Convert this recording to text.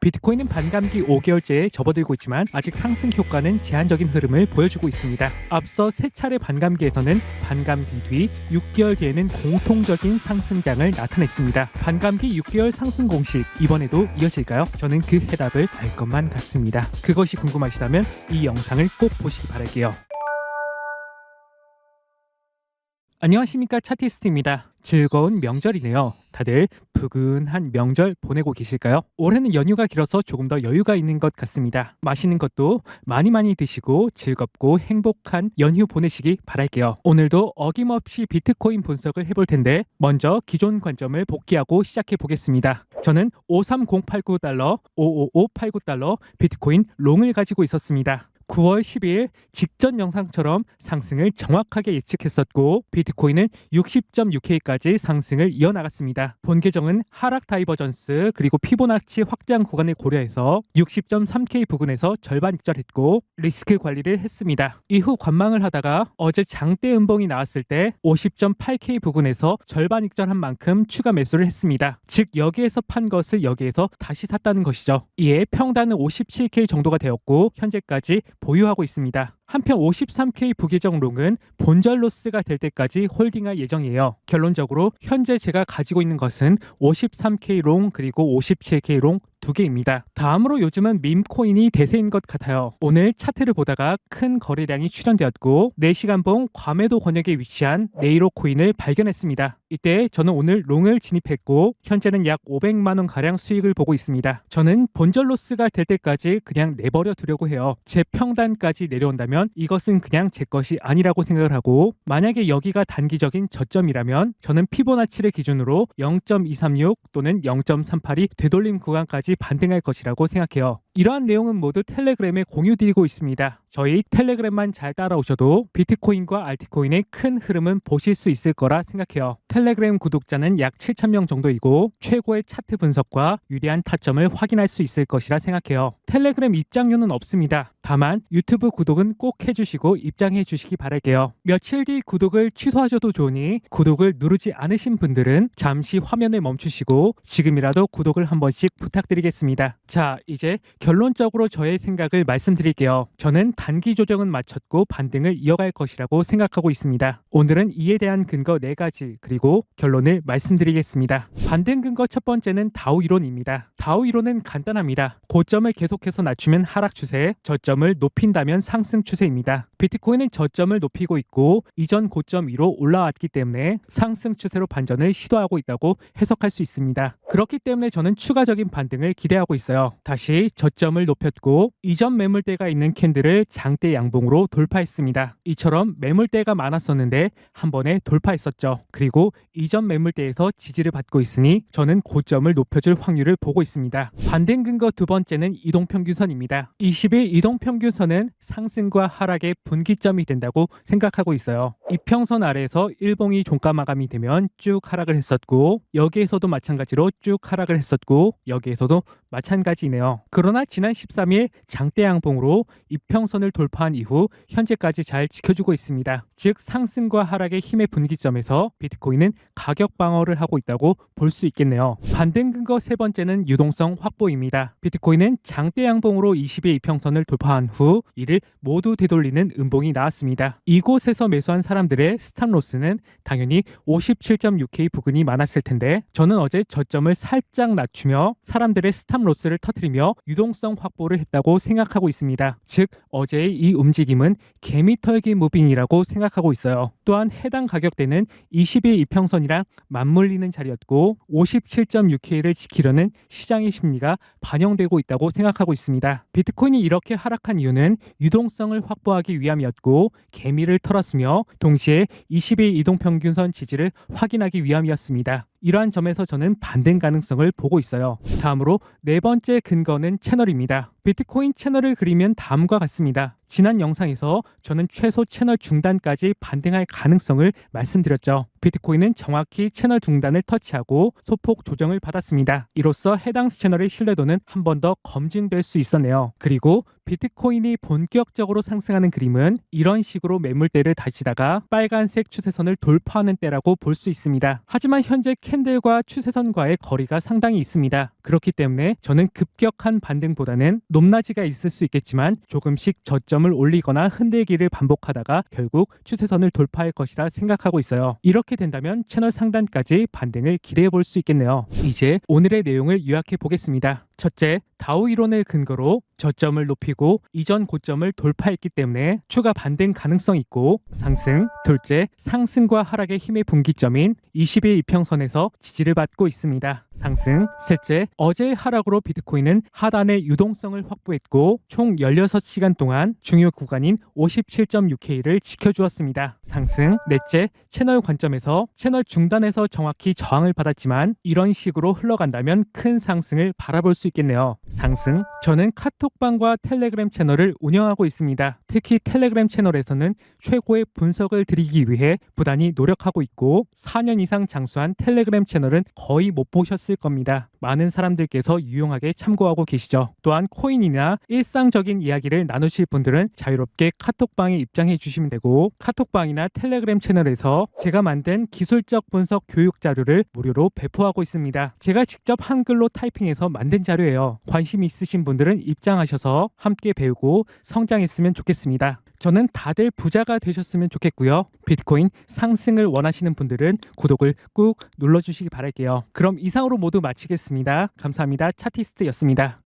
비트코인은 반감기 5개월째에 접어들고 있지만 아직 상승 효과는 제한적인 흐름을 보여주고 있습니다. 앞서 세 차례 반감기에서는 반감기 뒤 6개월 뒤에는 공통적인 상승장을 나타냈습니다. 반감기 6개월 상승 공식 이번에도 이어질까요? 저는 그 해답을 알 것만 같습니다. 그것이 궁금하시다면 이 영상을 꼭 보시기 바랄게요. 안녕하십니까, 차티스트입니다. 즐거운 명절이네요. 다들 부근한 명절 보내고 계실까요? 올해는 연휴가 길어서 조금 더 여유가 있는 것 같습니다. 맛있는 것도 많이 드시고 즐겁고 행복한 연휴 보내시기 바랄게요. 오늘도 어김없이 비트코인 분석을 해볼 텐데 먼저 기존 관점을 복귀하고 시작해 보겠습니다. 저는 53089달러, 55589달러 비트코인 롱을 가지고 있었습니다. 9월 12일 직전 영상처럼 상승을 정확하게 예측했었고 비트코인은 60.6K까지 상승을 이어나갔습니다. 본 계정은 하락 다이버전스 그리고 피보나치 확장 구간을 고려해서 60.3K 부근에서 절반 익절했고 리스크 관리를 했습니다. 이후 관망을 하다가 어제 장대 음봉이 나왔을 때 50.8K 부근에서 절반 익절한 만큼 추가 매수를 했습니다. 즉 여기에서 판 것을 여기에서 다시 샀다는 것이죠. 이에 평단은 57K 정도가 되었고 현재까지 보유하고 있습니다. 한편 53K 부계정 롱은 본절 로스가 될 때까지 홀딩할 예정이에요. 결론적으로 현재 제가 가지고 있는 것은 53K 롱 그리고 57K 롱 두 개입니다. 다음으로 요즘은 밈코인이 대세인 것 같아요. 오늘 차트를 보다가 큰 거래량이 출현되었고 4시간봉 과매도 권역에 위치한 네이로 코인을 발견했습니다. 이때 저는 오늘 롱을 진입했고 현재는 약 500만원 가량 수익을 보고 있습니다. 저는 본절 로스가 될 때까지 그냥 내버려 두려고 해요. 제 평단까지 내려온다면 이것은 그냥 제 것이 아니라고 생각을 하고 만약에 여기가 단기적인 저점이라면 저는 피보나치를 기준으로 0.236 또는 0.382 되돌림 구간까지 반등할 것이라고 생각해요. 이러한 내용은 모두 텔레그램에 공유드리고 있습니다. 저희 텔레그램만 잘 따라오셔도 비트코인과 알트코인의 큰 흐름은 보실 수 있을 거라 생각해요. 텔레그램 구독자는 약 7,000명 정도이고 최고의 차트 분석과 유리한 타점을 확인할 수 있을 것이라 생각해요. 텔레그램 입장료는 없습니다. 다만 유튜브 구독은 꼭 해주시고 입장해 주시기 바랄게요. 며칠 뒤 구독을 취소하셔도 좋으니 구독을 누르지 않으신 분들은 잠시 화면을 멈추시고 지금이라도 구독을 한 번씩 부탁드리겠습니다. 자, 이제 결론적으로 저의 생각을 말씀드릴게요. 저는 단기 조정은 마쳤고 반등을 이어갈 것이라고 생각하고 있습니다. 오늘은 이에 대한 근거 4가지 그리고 결론을 말씀드리겠습니다. 반등 근거 첫 번째는 다우 이론입니다. 다우 이론은 간단합니다. 고점을 계속해서 낮추면 하락 추세, 저점을 높인다면 상승 추세입니다. 비트코인은 저점을 높이고 있고 이전 고점 위로 올라왔기 때문에 상승 추세로 반전을 시도하고 있다고 해석할 수 있습니다. 그렇기 때문에 저는 추가적인 반등을 기대하고 있어요. 다시 저점을 높였고 이전 매물대가 있는 캔들을 장대 양봉으로 돌파했습니다. 이처럼 매물대가 많았었는데 한 번에 돌파했었죠. 그리고 이전 매물대에서 지지를 받고 있으니 저는 고점을 높여줄 확률을 보고 있습니다. 반등 근거 두 번째는 이동평균선입니다. 20일 이동평균선은 상승과 하락의 분기점이 된다고 생각하고 있어요. 이평선 아래에서 일봉이 종가 마감이 되면 쭉 하락을 했었고 여기에서도 마찬가지로 쭉 하락을 했었고 여기에서도 마찬가지네요. 그러나 지난 13일 장대 양봉으로 이평선을 돌파한 이후 현재까지 잘 지켜주고 있습니다. 즉 상승과 하락의 힘의 분기점에서 비트코인은 가격 방어를 하고 있다고 볼 수 있겠네요. 반등 근거 세 번째는 유동성 확보입니다. 비트코인은 장대 양봉으로 20일 이평선을 돌파한 후 이를 모두 되돌리는 음봉이 나왔습니다. 이곳에서 매수한 사람들의 스탑로스는 당연히 57.6K 부근이 많았을 텐데 저는 어제 저점을 살짝 낮추며 사람들의 스탑로스를 터뜨리며 유동성 확보를 했다고 생각하고 있습니다. 즉 어제의 이 움직임은 개미털기 무빙이라고 생각하고 있어요. 또한 해당 가격대는 20일 이평선이랑 맞물리는 자리였고 57.6K를 지키려는 시장의 심리가 반영되고 있다고 생각하고 있습니다. 비트코인이 이렇게 하락한 이유는 유동성을 확보하기 위함이었고 개미를 털었으며 동시에 20일 이동평균선 지지를 확인하기 위함이었습니다. 이러한 점에서 저는 반등 가능성을 보고 있어요. 다음으로 네 번째 근거는 채널입니다. 비트코인 채널을 그리면 다음과 같습니다. 지난 영상에서 저는 최소 채널 중단까지 반등할 가능성을 말씀드렸죠. 비트코인은 정확히 채널 중단을 터치하고 소폭 조정을 받았습니다. 이로써 해당 채널의 신뢰도는 한 번 더 검증될 수 있었네요. 그리고 비트코인이 본격적으로 상승하는 그림은 이런 식으로 매물대를 다지다가 빨간색 추세선을 돌파하는 때라고 볼 수 있습니다. 하지만 현재 캔들과 추세선과의 거리가 상당히 있습니다. 그렇기 때문에 저는 급격한 반등보다는 높낮이가 있을 수 있겠지만 조금씩 저점을 올리거나 흔들기를 반복하다가 결국 추세선을 돌파할 것이라 생각하고 있어요. 이렇게 된다면 채널 상단까지 반등을 기대해 볼 수 있겠네요. 이제 오늘의 내용을 요약해 보겠습니다. 첫째, 다우 이론을 근거로 저점을 높이고 이전 고점을 돌파했기 때문에 추가 반등 가능성 있고 상승. 둘째, 상승과 하락의 힘의 분기점인 20일 이평선에서 지지를 받고 있습니다. 상승. 셋째, 어제의 하락으로 비트코인은 하단의 유동성을 확보했고 총 16시간 동안 중요 구간인 57.6K를 지켜주었습니다. 상승. 넷째, 채널 관점에서 채널 중단에서 정확히 저항을 받았지만 이런 식으로 흘러간다면 큰 상승을 바라볼 수 있겠네요. 상승. 저는 카톡방과 텔레그램 채널을 운영하고 있습니다. 특히 텔레그램 채널에서는 최고의 분석을 드리기 위해 부단히 노력하고 있고 4년 이상 장수한 텔레그램 채널은 거의 못 보셨을 겁니다. 많은 사람들께서 유용하게 참고하고 계시죠. 또한 코인이나 일상적인 이야기를 나누실 분들은 자유롭게 카톡방에 입장해 주시면 되고 카톡방이나 텔레그램 채널에서 제가 만든 기술적 분석 교육 자료를 무료로 배포하고 있습니다. 제가 직접 한글로 타이핑해서 만든 자료예요. 관심 있으신 분들은 입장하셔서 함께 배우고 성장했으면 좋겠습니다. 저는 다들 부자가 되셨으면 좋겠고요. 비트코인 상승을 원하시는 분들은 구독을 꾹 눌러주시기 바랄게요. 그럼 이상으로 모두 마치겠습니다. 감사합니다. 차티스트였습니다.